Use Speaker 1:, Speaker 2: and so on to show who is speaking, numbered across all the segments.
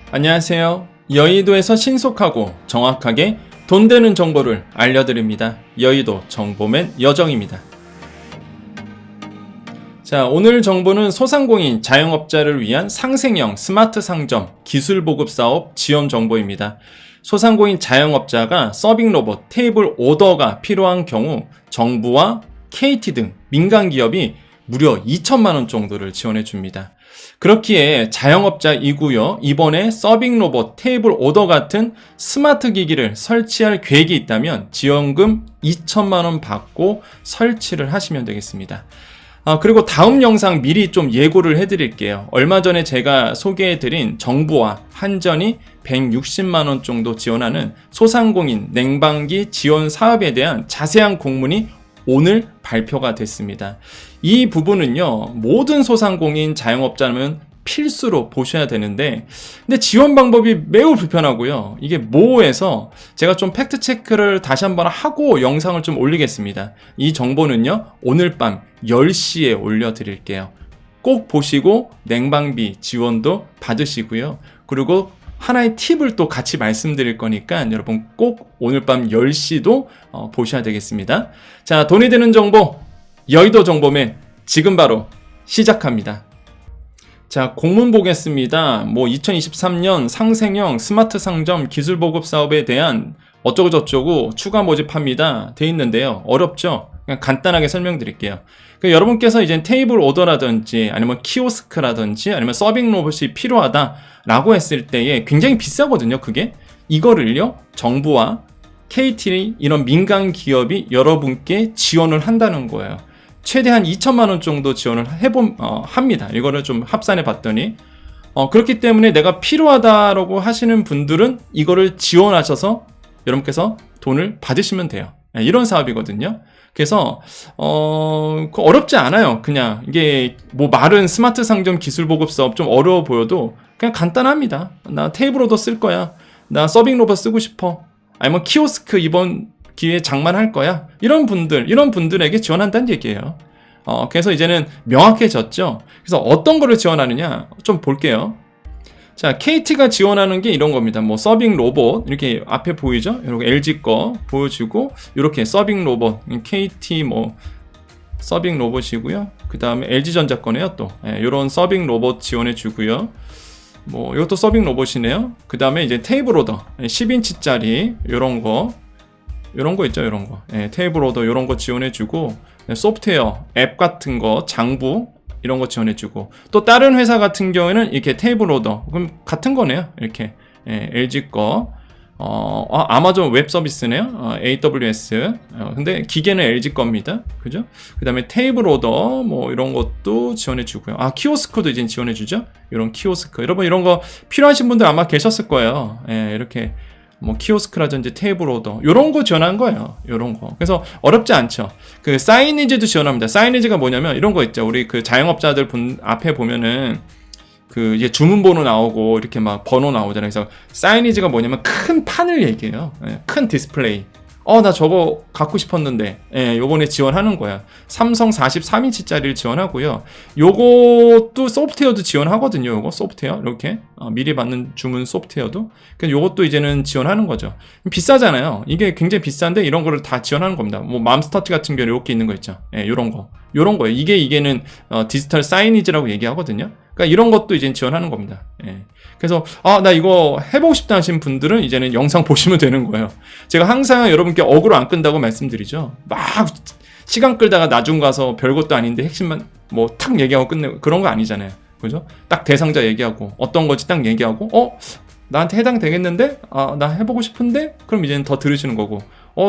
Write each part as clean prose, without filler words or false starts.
Speaker 1: 안녕하세요. 여의도에서 신속하고 정확하게 돈 되는 정보를 알려드립니다. 여의도 정보맨 여정입니다. 자, 오늘 정보는 소상공인 자영업자를 위한 상생형 스마트 상점 기술 보급 사업 지원 정보입니다. 소상공인 자영업자가 서빙 로봇, 테이블 오더가 필요한 경우 정부와 KT 등 민간 기업이 무려 2천만 원 정도를 지원해 줍니다. 그렇기에 자영업자이고요. 이번에 서빙 로봇, 테이블 오더 같은 스마트 기기를 설치할 계획이 있다면 지원금 2천만 원 받고 설치를 하시면 되겠습니다. 그리고 다음 영상 미리 좀 예고를 해드릴게요. 얼마 전에 제가 소개해드린 정부와 한전이 160만 원 정도 지원하는 소상공인 냉방기 지원 사업에 대한 자세한 공문이 오늘 발표가 됐습니다. 이 부분은요, 모든 소상공인 자영업자는 필수로 보셔야 되는데, 근데 지원 방법이 매우 불편하고요. 이게 모호해서 제가 좀 팩트 체크를 다시 한번 하고 영상을 좀 올리겠습니다. 이 정보는요, 오늘 밤 10시에 올려드릴게요. 꼭 보시고 냉방비 지원도 받으시고요. 그리고 하나의 팁을 또 같이 말씀드릴 거니까 여러분 꼭 오늘 밤 10시도 보셔야 되겠습니다. 자, 돈이 되는 정보, 여의도 정보맨 지금 바로 시작합니다. 자, 공문 보겠습니다. 2023년 상생형 스마트 상점 기술 보급 사업에 대한 어쩌고 저쩌고 추가 모집합니다. 돼 있는데요. 어렵죠? 그냥 간단하게 설명드릴게요. 여러분께서 이제 테이블 오더라든지 아니면 키오스크라든지 아니면 서빙 로봇이 필요하다라고 했을 때에 굉장히 비싸거든요. 그게 이거를요, 정부와 KT 이런 민간 기업이 여러분께 지원을 한다는 거예요. 최대한 2천만 원 정도 지원을 합니다. 이거를 좀 합산해 봤더니 그렇기 때문에 내가 필요하다라고 하시는 분들은 이거를 지원하셔서 여러분께서 돈을 받으시면 돼요. 이런 사업이거든요. 그래서 어렵지 않아요. 그냥 이게 말은 스마트 상점 기술 보급 사업 좀 어려워 보여도 그냥 간단합니다. 나 테이블 오더 쓸 거야. 나 서빙 로봇 쓰고 싶어. 아니면 키오스크 이번 기회에 장만할 거야. 이런 분들에게 지원한다는 얘기예요. 그래서 이제는 명확해졌죠. 그래서 어떤 거를 지원하느냐 좀 볼게요. 자, KT가 지원하는 게 이런 겁니다. 서빙 로봇 이렇게 앞에 보이죠? 이렇게 LG 거 보여주고 이렇게 서빙 로봇 KT 서빙 로봇이고요. 그 다음에 LG전자 거네요. 또 이런 서빙 로봇 지원해 주고요. 이것도 서빙 로봇이네요. 그 다음에 이제 테이블 오더 10인치짜리 이런 거 있죠. 이런 거 테이블 오더 이런 거 지원해 주고 소프트웨어 앱 같은 거 장부 이런 거 지원해주고 또 다른 회사 같은 경우에는 이렇게 테이블 오더 그럼 같은 거네요. 이렇게 LG 거 아마존 웹 서비스네요. AWS 근데 기계는 LG 겁니다. 그죠? 그 다음에 테이블 오더 이런 것도 지원해주고요. 키오스크도 이제 지원해주죠. 이런 키오스크 여러분 이런 거 필요하신 분들 아마 계셨을 거예요. 이렇게 키오스크라든지 테이블 오더 이런 거 지원한 거예요. 이런 거. 그래서 어렵지 않죠. 그 사이니지도 지원합니다. 사이니지가 뭐냐면 이런 거 있죠. 우리 그 자영업자들 앞에 보면은 그 이제 주문번호 나오고 이렇게 막 번호 나오잖아요. 그래서 사이니지가 뭐냐면 큰 판을 얘기해요. 큰 디스플레이. 나 저거 갖고 싶었는데 요번에 지원하는 거야. 삼성 43인치짜리를 지원하고요. 요것도 소프트웨어도 지원하거든요. 요거 소프트웨어 이렇게 미리 받는 주문 소프트웨어도. 그래서 요것도 이제는 지원하는 거죠. 비싸잖아요. 이게 굉장히 비싼데 이런 거를 다 지원하는 겁니다. 맘스터치 같은 경우는 이렇게 있는 거 있죠. 요런 거예요. 이게는 디지털 사이니지라고 얘기하거든요. 그러니까 이런 것도 이제 지원하는 겁니다. 그래서 나 이거 해보고 싶다 하신 분들은 이제는 영상 보시면 되는 거예요. 제가 항상 여러분께 어그로 안 끈다고 말씀드리죠. 막 시간 끌다가 나중 가서 별것도 아닌데 핵심만 탁 얘기하고 끝내고 그런 거 아니잖아요. 그죠? 딱 대상자 얘기하고 어떤 거지 딱 얘기하고 나한테 해당되겠는데? 나 해보고 싶은데? 그럼 이제는 더 들으시는 거고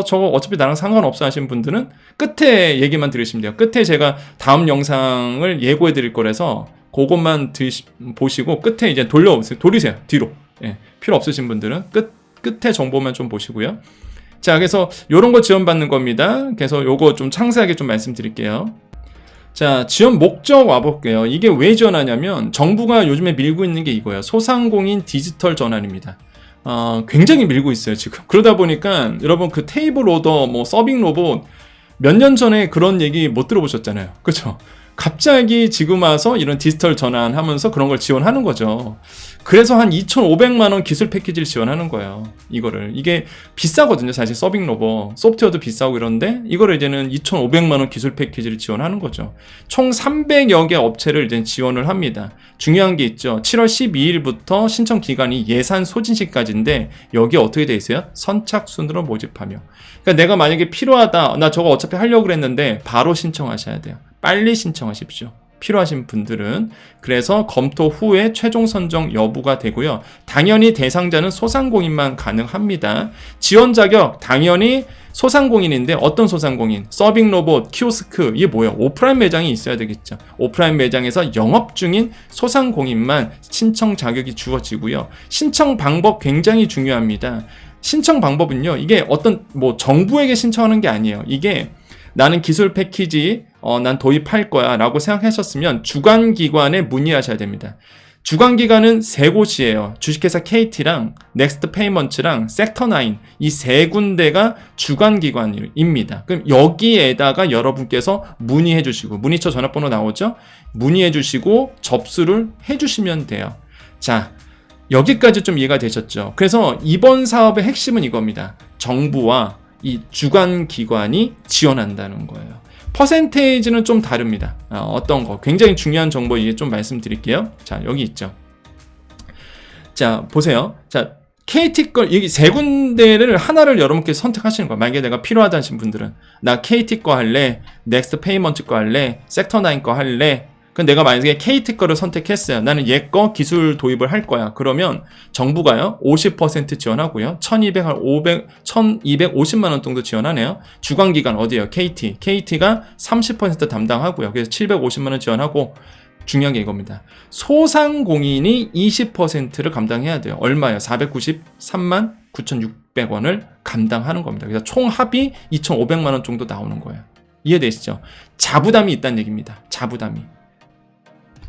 Speaker 1: 저거 어차피 나랑 상관없어 하신 분들은 끝에 얘기만 들으시면 돼요. 끝에 제가 다음 영상을 예고해 드릴 거라서 그것만 보시고 끝에 이제 돌리세요. 뒤로. 필요 없으신 분들은 끝에 정보만 좀 보시고요. 자, 그래서 요런 거 지원받는 겁니다. 그래서 요거 좀 상세하게 좀 말씀드릴게요. 자, 지원 목적 와볼게요. 이게 왜 지원하냐면 정부가 요즘에 밀고 있는 게 이거예요. 소상공인 디지털 전환입니다. 굉장히 밀고 있어요, 지금. 그러다 보니까 여러분 그 테이블 오더 서빙 로봇 몇 년 전에 그런 얘기 못 들어보셨잖아요. 그렇죠? 갑자기 지금 와서 이런 디지털 전환하면서 그런 걸 지원하는 거죠. 그래서 한 2,500만 원 기술 패키지를 지원하는 거예요. 이거를. 이게 비싸거든요. 사실 서빙 로봇. 소프트웨어도 비싸고 이런데 이거를 이제는 2,500만 원 기술 패키지를 지원하는 거죠. 총 300여 개 업체를 이제 지원을 합니다. 중요한 게 있죠. 7월 12일부터 신청 기간이 예산 소진시까지인데 여기 어떻게 돼 있어요? 선착순으로 모집하며. 그러니까 내가 만약에 필요하다. 나 저거 어차피 하려고 그랬는데 바로 신청하셔야 돼요. 빨리 신청하십시오. 필요하신 분들은. 그래서 검토 후에 최종 선정 여부가 되고요. 당연히 대상자는 소상공인만 가능합니다. 지원 자격 당연히 소상공인인데 어떤 소상공인? 서빙 로봇, 키오스크, 이게 뭐예요? 오프라인 매장이 있어야 되겠죠. 오프라인 매장에서 영업 중인 소상공인만 신청 자격이 주어지고요. 신청 방법 굉장히 중요합니다. 신청 방법은요. 이게 어떤 뭐 정부에게 신청하는 게 아니에요. 이게 나는 기술 패키지 난 도입할 거야 라고 생각하셨으면 주관기관에 문의하셔야 됩니다. 주관기관은 세 곳이에요. 주식회사 KT랑 넥스트 페이먼츠랑 섹터9 이 세 군데가 주관기관입니다. 그럼 여기에다가 여러분께서 문의해 주시고 문의처 전화번호 나오죠? 문의해 주시고 접수를 해 주시면 돼요. 자, 여기까지 좀 이해가 되셨죠? 그래서 이번 사업의 핵심은 이겁니다. 정부와 이 주관기관이 지원한다는 거예요. 퍼센테이지는 좀 다릅니다. 어떤 거 굉장히 중요한 정보 이게 좀 말씀드릴게요. 자, 여기 있죠. 자, 보세요. 자, KT 거 여기 세 군데를 하나를 여러분께서 선택하시는 거예요. 만약에 내가 필요하다 하신 분들은 나 KT 거 할래, 넥스트 페이먼트 거 할래, 섹터9 거 할래. 그럼 내가 만약에 KT 거를 선택했어요. 나는 얘 거 기술 도입을 할 거야. 그러면 정부가요 50% 지원하고요. 1,250만 원 정도 지원하네요. 주관기관 어디예요? KT. KT가 30% 담당하고요. 그래서 750만 원 지원하고 중요한 게 이겁니다. 소상공인이 20%를 감당해야 돼요. 얼마예요? 493만 9,600원을 감당하는 겁니다. 그래서 총 합이 2,500만 원 정도 나오는 거예요. 이해되시죠? 자부담이 있다는 얘기입니다. 자부담이.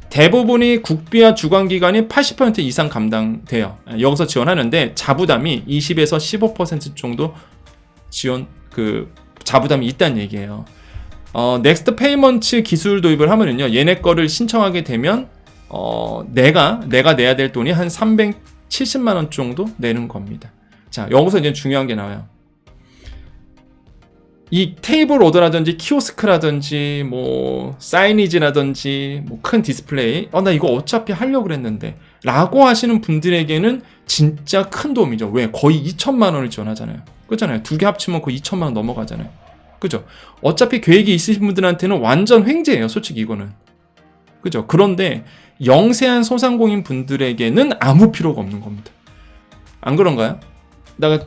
Speaker 1: 대부분이 국비와 주관기관이 80% 이상 감당돼요. 여기서 지원하는데 자부담이 20에서 15% 정도 자부담이 있다는 얘기예요. 넥스트 페이먼츠 기술 도입을 하면은요, 얘네 거를 신청하게 되면 내가 내야 될 돈이 한 370만 원 정도 내는 겁니다. 자, 여기서 이제 중요한 게 나와요. 이 테이블 오더라든지 키오스크라든지 뭐 사이니지라든지 뭐 큰 디스플레이 나 이거 어차피 하려고 그랬는데 라고 하시는 분들에게는 진짜 큰 도움이죠. 왜? 거의 2천만 원을 지원하잖아요. 그렇잖아요. 두 개 합치면 거의 2천만 원 넘어가잖아요. 그죠? 어차피 계획이 있으신 분들한테는 완전 횡재예요. 솔직히 이거는. 그죠? 그런데 영세한 소상공인 분들에게는 아무 필요가 없는 겁니다. 안 그런가요? 내가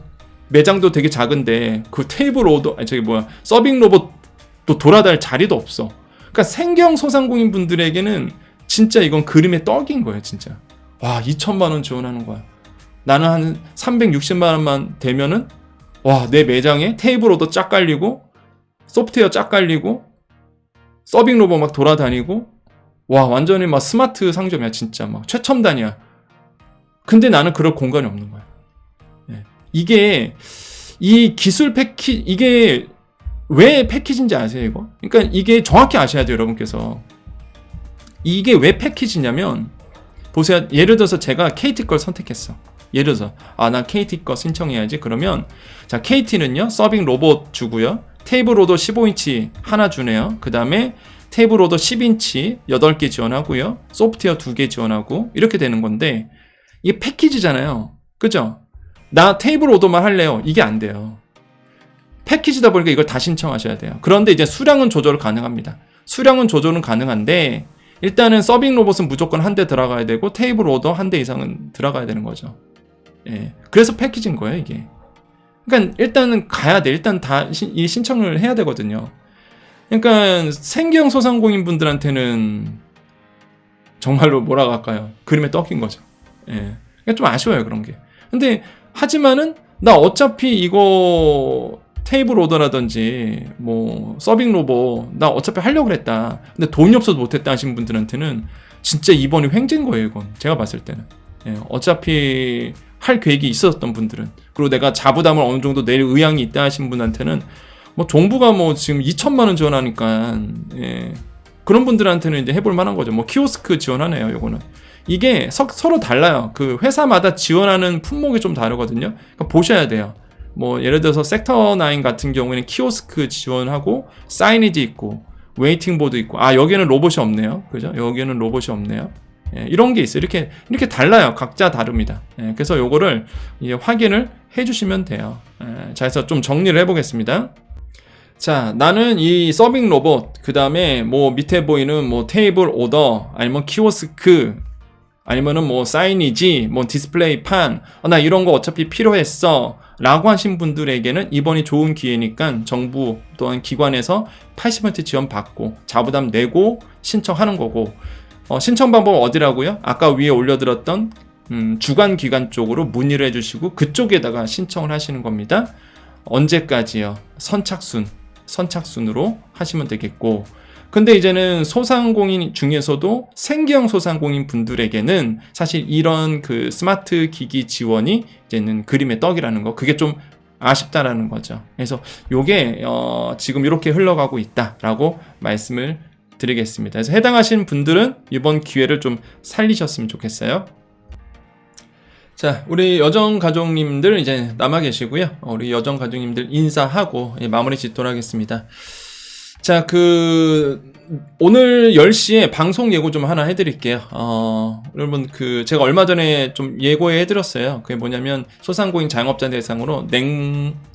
Speaker 1: 매장도 되게 작은데 그 테이블 오더 서빙 로봇도 돌아다닐 자리도 없어. 그러니까 생경 소상공인 분들에게는 진짜 이건 그림의 떡인 거예요. 진짜. 와, 2천만 원 지원하는 거야. 나는 한 360만 원만 되면은 와, 내 매장에 테이블 오더 쫙 깔리고 소프트웨어 쫙 깔리고 서빙 로봇 막 돌아다니고 와, 완전히 막 스마트 상점이야. 진짜 막 최첨단이야. 근데 나는 그럴 공간이 없는 거야. 이게 이 기술 이게 왜 패키지인지 아세요, 이거? 그러니까 이게 정확히 아셔야 돼요, 여러분께서. 이게 왜 패키지냐면 보세요. 예를 들어서 제가 KT 걸 선택했어. 예를 들어서 난 KT 거 신청해야지. 그러면 자, KT는요. 서빙 로봇 주고요. 테이블 오더 15인치 하나 주네요. 그다음에 테이블 오더 10인치 8개 지원하고요. 소프트웨어 2개 지원하고 이렇게 되는 건데 이게 패키지잖아요. 그죠? 나 테이블 오더만 할래요. 이게 안 돼요. 패키지다 보니까 이걸 다 신청하셔야 돼요. 그런데 이제 수량은 조절 가능합니다. 수량은 조절은 가능한데 일단은 서빙 로봇은 무조건 한 대 들어가야 되고 테이블 오더 한 대 이상은 들어가야 되는 거죠. 예. 그래서 패키지인 거예요, 이게. 그러니까 일단은 가야 돼. 일단 다 이 신청을 해야 되거든요. 그러니까 생경 소상공인 분들한테는 정말로 뭐라고 할까요? 그림의 떡인 거죠. 예. 그러니까 좀 아쉬워요, 그런 게. 근데 하지만은 나 어차피 이거 테이블 오더라든지 뭐 서빙 로봇 나 어차피 하려고 그랬다. 근데 돈이 없어서 못했다 하신 분들한테는 진짜 이번이 횡재인 거예요, 이건. 제가 봤을 때는. 예, 어차피 할 계획이 있었던 분들은. 그리고 내가 자부담을 어느 정도 낼 의향이 있다 하신 분한테는 뭐 정부가 뭐 지금 2천만 원 지원하니까 예, 그런 분들한테는 이제 해볼 만한 거죠. 뭐 키오스크 지원하네요. 요거는 이게 서로 달라요. 그 회사마다 지원하는 품목이 좀 다르거든요. 그러니까 보셔야 돼요. 뭐 예를 들어서 섹터9 같은 경우에는 키오스크 지원하고 사이니지 있고 웨이팅 보드 있고, 아 여기는 로봇이 없네요. 그죠? 여기는 로봇이 없네요. 예, 이런 게 있어요. 이렇게 달라요. 각자 다릅니다. 예, 그래서 요거를 이제 확인을 해주시면 돼요. 예, 자, 그래서 좀 정리를 해보겠습니다. 자, 나는 이 서빙 로봇, 그 다음에 뭐 밑에 보이는 뭐 테이블 오더, 아니면 키오스크, 아니면은 뭐 사이니지, 뭐 디스플레이 판, 나 이런 거 어차피 필요했어 라고 하신 분들에게는 이번이 좋은 기회니까 정부 또한 기관에서 80% 지원 받고 자부담 내고 신청하는 거고, 신청 방법은 어디라고요? 아까 위에 올려드렸던 주관기관 쪽으로 문의를 해주시고 그쪽에다가 신청을 하시는 겁니다. 언제까지요? 선착순으로 하시면 되겠고, 근데 이제는 소상공인 중에서도 생계형 소상공인 분들에게는 사실 이런 그 스마트 기기 지원이 이제는 그림의 떡이라는 거, 그게 좀 아쉽다라는 거죠. 그래서 요게 지금 이렇게 흘러가고 있다라고 말씀을 드리겠습니다. 그래서 해당하신 분들은 이번 기회를 좀 살리셨으면 좋겠어요. 자, 우리 여정 가족님들 이제 남아 계시고요. 우리 여정 가족님들 인사하고 마무리 짓도록 하겠습니다. 자, 오늘 10시에 방송 예고 좀 하나 해드릴게요. 여러분, 제가 얼마 전에 좀 예고해드렸어요. 그게 뭐냐면, 소상공인 자영업자 대상으로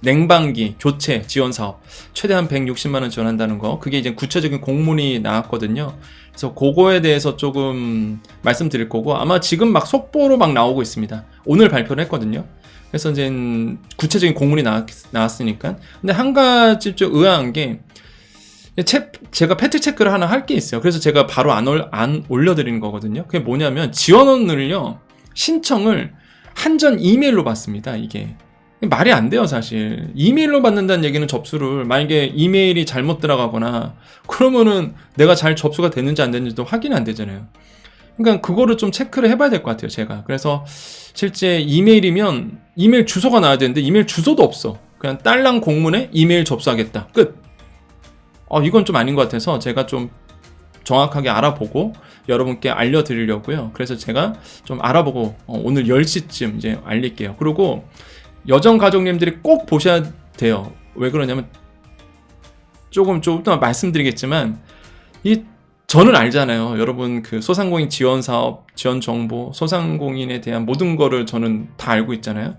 Speaker 1: 냉방기 교체 지원 사업, 최대한 160만원 지원한다는 거, 그게 이제 구체적인 공문이 나왔거든요. 그래서 그거에 대해서 조금 말씀드릴 거고, 아마 지금 막 속보로 막 나오고 있습니다. 오늘 발표를 했거든요. 그래서 이제 구체적인 공문이 나왔으니까. 근데 한 가지 좀 의아한 게, 제가 팩트 체크를 하나 할 게 있어요. 그래서 제가 바로 안 올려드리는 거거든요. 그게 뭐냐면 지원원을요, 신청을 한전 이메일로 받습니다. 이게 말이 안 돼요, 사실. 이메일로 받는다는 얘기는 접수를, 만약에 이메일이 잘못 들어가거나 그러면은 내가 잘 접수가 됐는지 안 됐는지도 확인이 안 되잖아요. 그러니까 그거를 좀 체크를 해봐야 될 것 같아요, 제가. 그래서 실제 이메일이면 이메일 주소가 나와야 되는데 이메일 주소도 없어. 그냥 딸랑 공문에 이메일 접수하겠다, 끝. 이건 좀 아닌 것 같아서 제가 좀 정확하게 알아보고 여러분께 알려드리려고요. 그래서 제가 좀 알아보고 오늘 10시쯤 이제 알릴게요. 그리고 여정 가족님들이 꼭 보셔야 돼요. 왜 그러냐면 조금 더 말씀드리겠지만, 저는 알잖아요. 여러분, 소상공인 지원 사업, 지원 정보, 소상공인에 대한 모든 거를 저는 다 알고 있잖아요.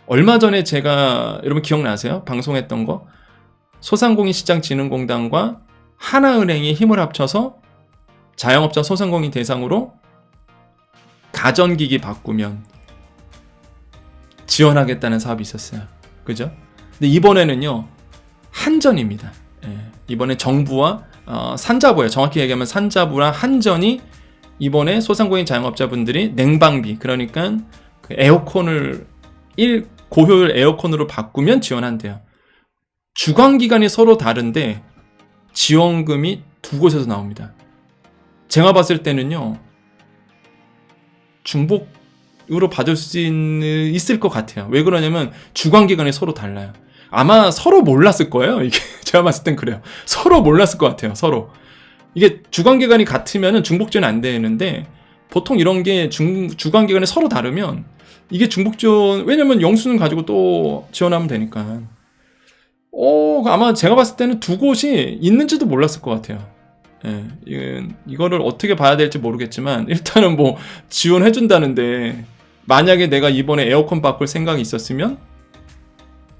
Speaker 1: 얼마 전에 제가, 여러분 기억나세요? 방송했던 거? 소상공인시장진흥공단과 하나은행이 힘을 합쳐서 자영업자 소상공인 대상으로 가전기기 바꾸면 지원하겠다는 사업이 있었어요. 그죠? 근데 이번에는요, 한전입니다. 이번에 정부와 산자부예요. 정확히 얘기하면 산자부랑 한전이 이번에 소상공인 자영업자분들이 냉방비, 그러니까 에어컨을 고효율 에어컨으로 바꾸면 지원한대요. 주관기관이 서로 다른데 지원금이 두 곳에서 나옵니다. 제가 봤을 때는요, 중복으로 받을 수 있을 것 같아요. 왜 그러냐면 주관기관이 서로 달라요. 아마 서로 몰랐을 거예요. 이게 제가 봤을 땐 그래요. 서로 몰랐을 것 같아요. 서로. 이게 주관기관이 같으면 중복지원이 안 되는데, 보통 이런 게 주관기관이 서로 다르면 이게 중복지원, 왜냐면 영수증 가지고 또 지원하면 되니까. 아마 제가 봤을 때는 두 곳이 있는지도 몰랐을 것 같아요. 이거를 어떻게 봐야 될지 모르겠지만, 일단은 뭐 지원해준다는데, 만약에 내가 이번에 에어컨 바꿀 생각이 있었으면,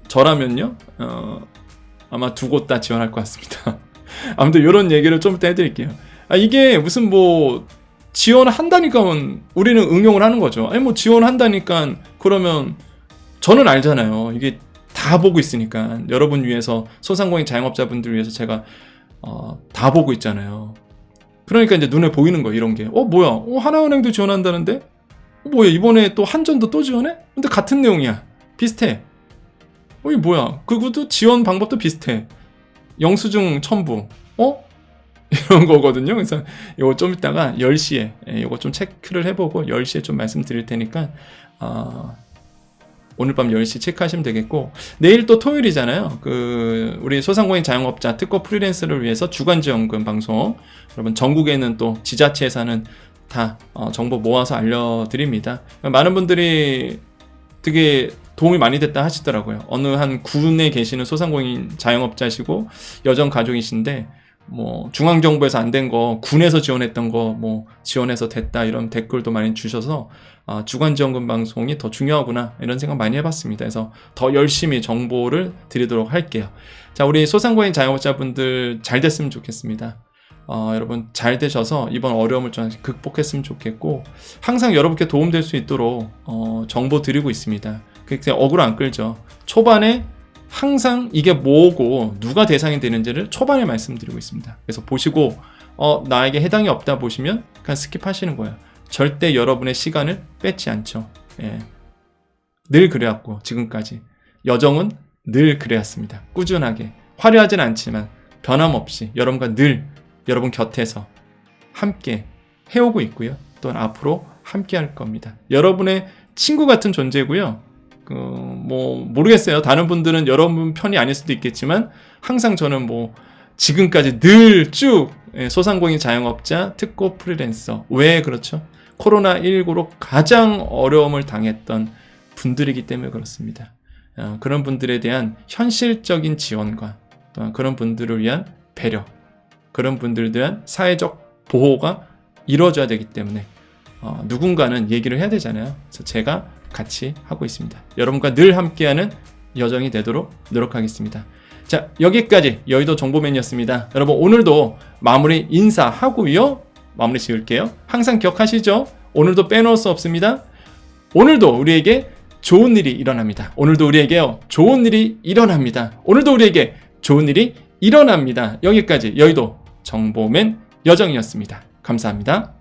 Speaker 1: 저라면요, 아마 두 곳 다 지원할 것 같습니다. 아무튼 이런 얘기를 좀 이따 해드릴게요. 이게 무슨 뭐 지원한다니까 우리는 응용을 하는 거죠. 아니 뭐 지원한다니까 그러면 저는 알잖아요. 이게 다 보고 있으니까, 여러분 위해서, 소상공인 자영업자분들 위해서 제가 다 보고 있잖아요. 그러니까 이제 눈에 보이는 거예요, 이런 게. 뭐야, 하나은행도 지원한다는데? 뭐야, 이번에 또 한전도 또 지원해? 근데 같은 내용이야. 비슷해. 이게 뭐야, 그것도 지원 방법도 비슷해. 영수증 첨부, 이런 거거든요. 그래서 이거 좀 이따가 10시에 이거 좀 체크를 해보고 10시에 좀 말씀드릴 테니까 오늘 밤 10시 체크하시면 되겠고, 내일 또 토요일이잖아요. 우리 소상공인 자영업자 특고 프리랜서를 위해서 주간지원금 방송, 여러분 전국에는 또 지자체에서는 다 정보 모아서 알려드립니다. 많은 분들이 되게 도움이 많이 됐다 하시더라고요. 어느 한 군에 계시는 소상공인 자영업자시고 여정 가족이신데, 뭐 중앙정부에서 안 된 거 군에서 지원했던 거 뭐 지원해서 됐다, 이런 댓글도 많이 주셔서 주간지원금 방송이 더 중요하구나, 이런 생각 많이 해봤습니다. 그래서 더 열심히 정보를 드리도록 할게요. 자, 우리 소상공인 자영업자분들 잘 됐으면 좋겠습니다. 여러분 잘 되셔서 이번 어려움을 좀 극복했으면 좋겠고, 항상 여러분께 도움될 수 있도록 정보 드리고 있습니다. 그렇게 억울 안 끌죠. 초반에 항상 이게 뭐고 누가 대상이 되는지를 초반에 말씀드리고 있습니다. 그래서 보시고 나에게 해당이 없다 보시면 그냥 스킵하시는 거예요. 절대 여러분의 시간을 뺏지 않죠. 예. 늘 그래왔고 지금까지 여정은 늘 그래왔습니다. 꾸준하게 화려하진 않지만 변함없이 여러분과 늘 여러분 곁에서 함께 해오고 있고요. 또한 앞으로 함께 할 겁니다. 여러분의 친구 같은 존재고요. 뭐 모르겠어요. 다른 분들은 여러분 편이 아닐 수도 있겠지만, 항상 저는 뭐 지금까지 늘 쭉 소상공인 자영업자 특고 프리랜서, 왜 그렇죠? 코로나19로 가장 어려움을 당했던 분들이기 때문에 그렇습니다. 그런 분들에 대한 현실적인 지원과 또한 그런 분들을 위한 배려, 그런 분들에 대한 사회적 보호가 이루어져야 되기 때문에 누군가는 얘기를 해야 되잖아요. 그래서 제가 같이 하고 있습니다. 여러분과 늘 함께하는 여정이 되도록 노력하겠습니다. 자, 여기까지 여의도 정보맨이었습니다. 여러분 오늘도 마무리 인사하고요. 마무리 지을게요. 항상 기억하시죠? 오늘도 빼놓을 수 없습니다. 오늘도 우리에게 좋은 일이 일어납니다. 오늘도 우리에게요, 좋은 일이 일어납니다. 오늘도 우리에게 좋은 일이 일어납니다. 여기까지 여의도 정보맨 여정이었습니다. 감사합니다.